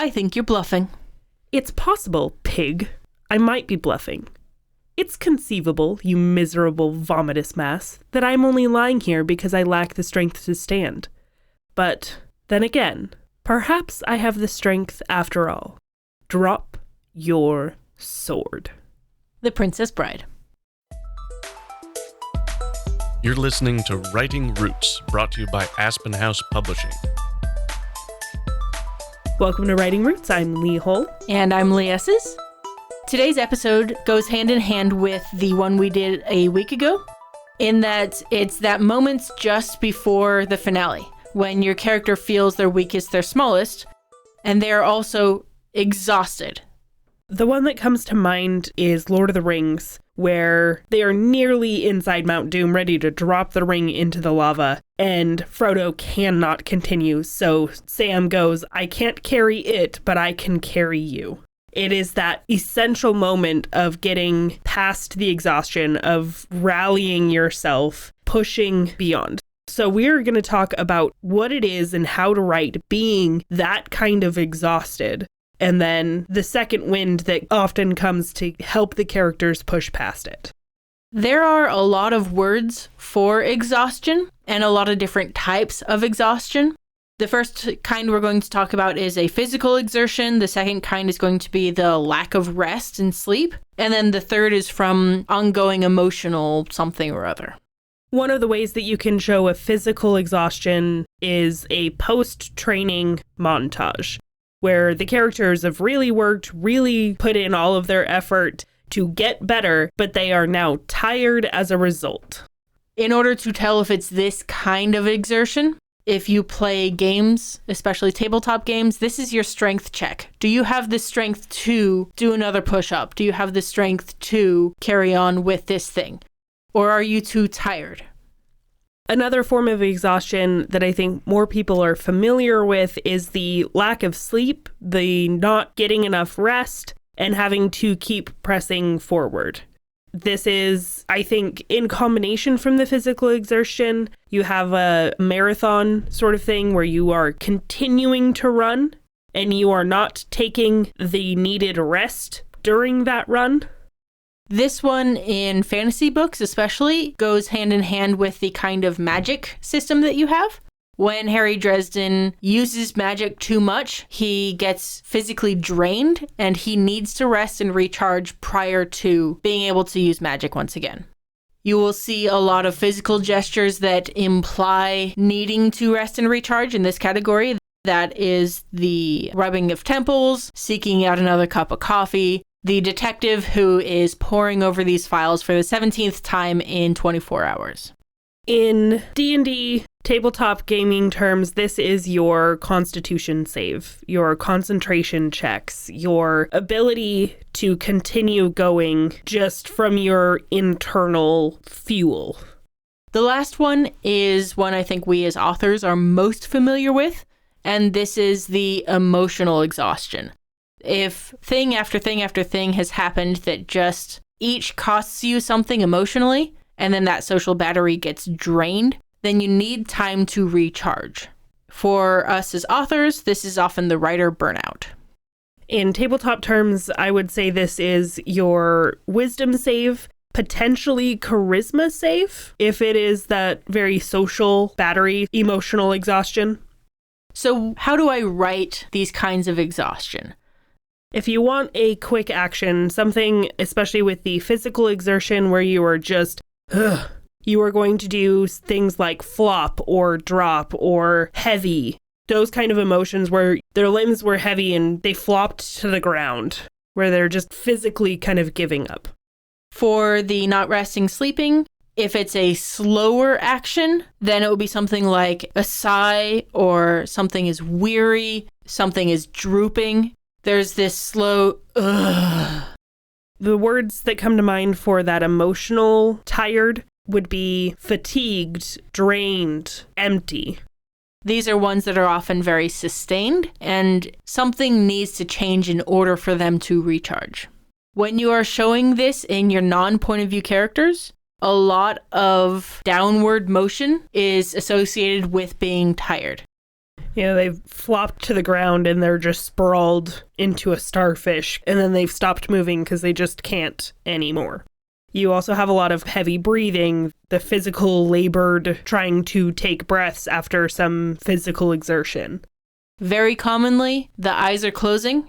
I think you're bluffing. It's possible, pig. I might be bluffing. It's conceivable, you miserable vomitous mass, that I'm only lying here because I lack the strength to stand. But then again, perhaps I have the strength after all. Drop your sword. The Princess Bride. You're listening to Writing Roots, brought to you by Aspen House Publishing. Welcome to Writing Roots. I'm Lee Hull. And I'm Lee Esses. Today's episode goes hand in hand with the one we did a week ago, in that it's that moments just before the finale, when your character feels their weakest, their smallest, and they're also exhausted. The one that comes to mind is Lord of the Rings, where they are nearly inside Mount Doom, ready to drop the ring into the lava, and Frodo cannot continue, so Sam goes, I can't carry it, but I can carry you. It is that essential moment of getting past the exhaustion, of rallying yourself, pushing beyond. So we're going to talk about what it is and how to write being that kind of exhausted. And then the second wind that often comes to help the characters push past it. There are a lot of words for exhaustion and a lot of different types of exhaustion. The first kind we're going to talk about is a physical exertion. The second kind is going to be the lack of rest and sleep. And then the third is from ongoing emotional something or other. One of the ways that you can show a physical exhaustion is a post-training montage, where the characters have really worked, really put in all of their effort to get better, but they are now tired as a result. In order to tell if it's this kind of exertion, if you play games, especially tabletop games, this is your strength check. Do you have the strength to do another push-up? Do you have the strength to carry on with this thing? Or are you too tired? Another form of exhaustion that I think more people are familiar with is the lack of sleep, the not getting enough rest, and having to keep pressing forward. This is, I think, in combination from the physical exertion. You have a marathon sort of thing where you are continuing to run and you are not taking the needed rest during that run. This one in fantasy books especially goes hand in hand with the kind of magic system that you have. When Harry Dresden uses magic too much, he gets physically drained and he needs to rest and recharge prior to being able to use magic once again. You will see a lot of physical gestures that imply needing to rest and recharge in this category. That is the rubbing of temples, seeking out another cup of coffee, the detective who is poring over these files for the 17th time in 24 hours. In D&D tabletop gaming terms, this is your constitution save, your concentration checks, your ability to continue going just from your internal fuel. The last one is one I think we as authors are most familiar with, and this is the emotional exhaustion. If thing after thing after thing has happened that just each costs you something emotionally, and then that social battery gets drained, then you need time to recharge. For us as authors, this is often the writer burnout. In tabletop terms, I would say this is your wisdom save, potentially charisma save, if it is that very social battery, emotional exhaustion. So how do I write these kinds of exhaustion? If you want a quick action, something especially with the physical exertion where you are just, you are going to do things like flop or drop or heavy. Those kind of emotions where their limbs were heavy and they flopped to the ground, where they're just physically kind of giving up. For the not resting, sleeping, if it's a slower action, then it would be something like a sigh or something is weary, something is drooping. There's this slow, ugh. The words that come to mind for that emotional tired would be fatigued, drained, empty. These are ones that are often very sustained, and something needs to change in order for them to recharge. When you are showing this in your non-point of view characters, a lot of downward motion is associated with being tired. They've flopped to the ground and they're just sprawled into a starfish, and then they've stopped moving because they just can't anymore. You also have a lot of heavy breathing, the physical labored trying to take breaths after some physical exertion. Very commonly, the eyes are closing.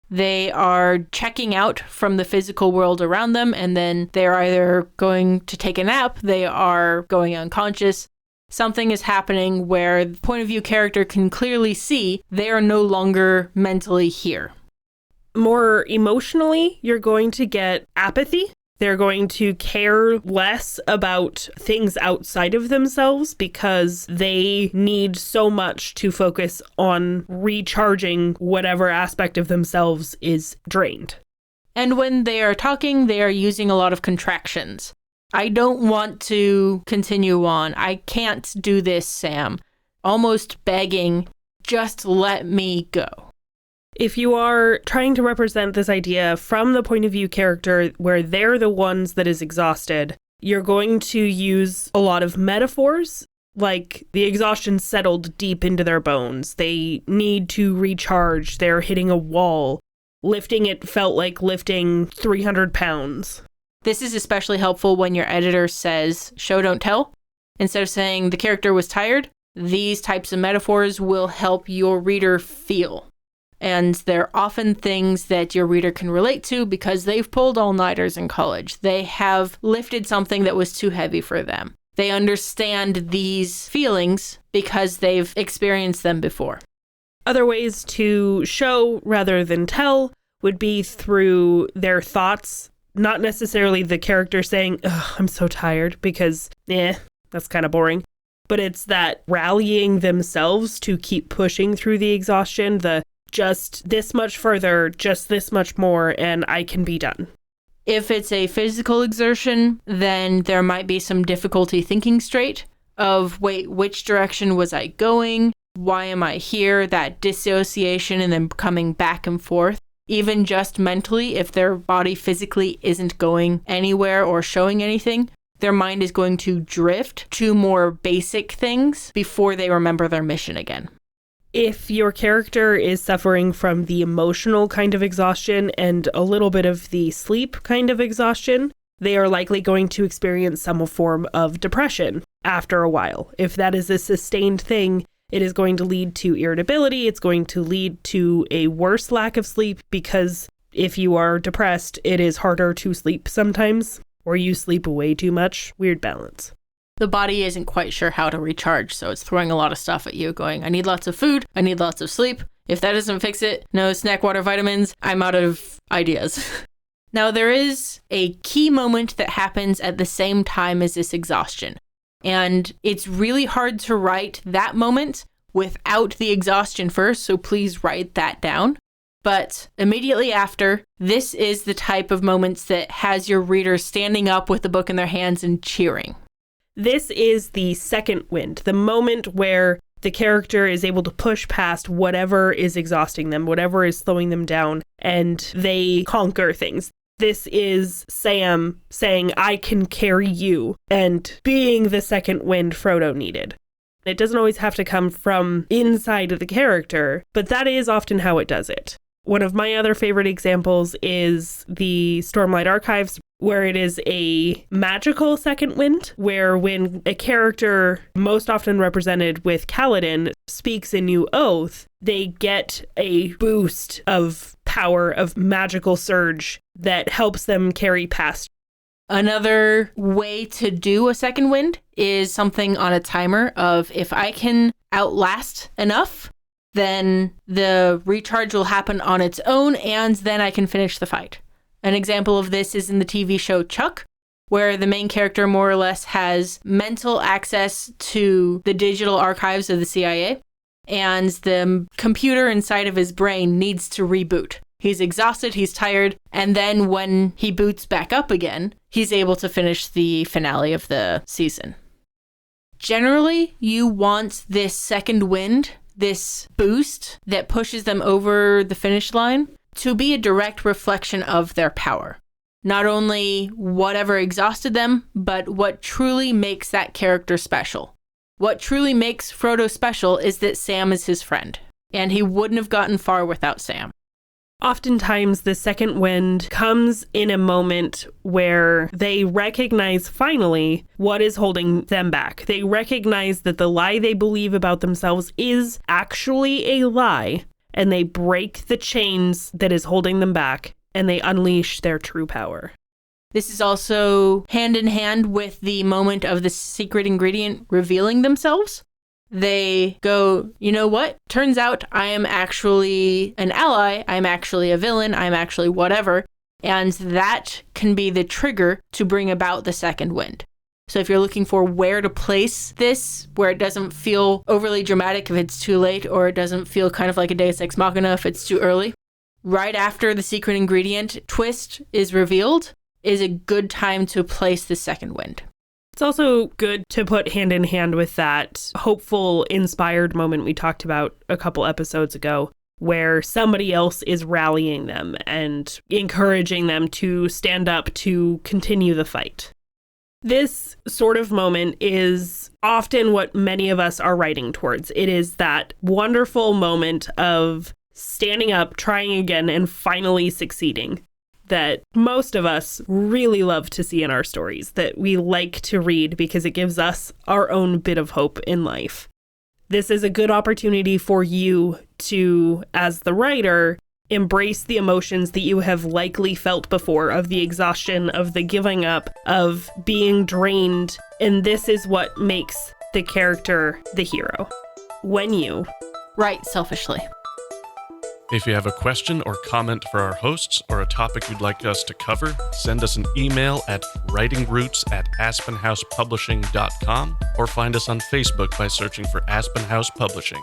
They are checking out from the physical world around them, and then they're either going to take a nap, they are going unconscious. Something is happening where the point of view character can clearly see they are no longer mentally here. More emotionally, you're going to get apathy. They're going to care less about things outside of themselves because they need so much to focus on recharging whatever aspect of themselves is drained. And when they are talking, they are using a lot of contractions. I don't want to continue on. I can't do this, Sam. Almost begging, just let me go. If you are trying to represent this idea from the point of view character where they're the ones that is exhausted, you're going to use a lot of metaphors, like the exhaustion settled deep into their bones. They need to recharge. They're hitting a wall. Lifting it felt like lifting 300 pounds. This is especially helpful when your editor says, show don't tell. Instead of saying the character was tired, these types of metaphors will help your reader feel. And they're often things that your reader can relate to because they've pulled all-nighters in college. They have lifted something that was too heavy for them. They understand these feelings because they've experienced them before. Other ways to show rather than tell would be through their thoughts, not necessarily the character saying, I'm so tired, because, that's kind of boring. But it's that rallying themselves to keep pushing through the exhaustion, the just this much further, just this much more, and I can be done. If it's a physical exertion, then there might be some difficulty thinking straight of, wait, which direction was I going? Why am I here? That dissociation and then coming back and forth. Even just mentally, if their body physically isn't going anywhere or showing anything, their mind is going to drift to more basic things before they remember their mission again. If your character is suffering from the emotional kind of exhaustion and a little bit of the sleep kind of exhaustion, they are likely going to experience some form of depression after a while. If that is a sustained thing, it is going to lead to irritability. It's going to lead to a worse lack of sleep because if you are depressed, it is harder to sleep sometimes, or you sleep way too much. Weird balance. The body isn't quite sure how to recharge, so it's throwing a lot of stuff at you going, I need lots of food, I need lots of sleep. If that doesn't fix it, no snack, water, vitamins, I'm out of ideas. Now, there is a key moment that happens at the same time as this exhaustion. And it's really hard to write that moment without the exhaustion first, so please write that down. But immediately after, this is the type of moments that has your reader standing up with the book in their hands and cheering. This is the second wind, the moment where the character is able to push past whatever is exhausting them, whatever is slowing them down, and they conquer things. This is Sam saying, I can carry you, and being the second wind Frodo needed. It doesn't always have to come from inside of the character, but that is often how it does it. One of my other favorite examples is the Stormlight Archives, where it is a magical second wind, where when a character, most often represented with Kaladin, speaks a new oath, they get a boost of power, of magical surge that helps them carry past. Another way to do a second wind is something on a timer of if I can outlast enough, then the recharge will happen on its own and then I can finish the fight. An example of this is in the TV show Chuck, where the main character more or less has mental access to the digital archives of the CIA, and the computer inside of his brain needs to reboot. He's exhausted, he's tired, and then when he boots back up again, he's able to finish the finale of the season. Generally, you want this second wind, this boost that pushes them over the finish line, to be a direct reflection of their power. Not only whatever exhausted them, but what truly makes that character special. What truly makes Frodo special is that Sam is his friend, and he wouldn't have gotten far without Sam. Oftentimes, the second wind comes in a moment where they recognize finally what is holding them back. They recognize that the lie they believe about themselves is actually a lie, and they break the chains that is holding them back, and they unleash their true power. This is also hand in hand with the moment of the secret ingredient revealing themselves. They go, you know what? Turns out I am actually an ally. I'm actually a villain. I'm actually whatever. And that can be the trigger to bring about the second wind. So if you're looking for where to place this, where it doesn't feel overly dramatic if it's too late, or it doesn't feel kind of like a Deus Ex Machina if it's too early, right after the secret ingredient twist is revealed is a good time to place the second wind. It's also good to put hand in hand with that hopeful, inspired moment we talked about a couple episodes ago, where somebody else is rallying them and encouraging them to stand up to continue the fight. This sort of moment is often what many of us are writing towards. It is that wonderful moment of standing up, trying again, and finally succeeding that most of us really love to see in our stories, that we like to read because it gives us our own bit of hope in life. This is a good opportunity for you to, as the writer, embrace the emotions that you have likely felt before, of the exhaustion, of the giving up, of being drained. And this is what makes the character the hero. When you write selfishly. If you have a question or comment for our hosts or a topic you'd like us to cover, send us an email at writingroots@aspenhousepublishing.com or find us on Facebook by searching for Aspen House Publishing.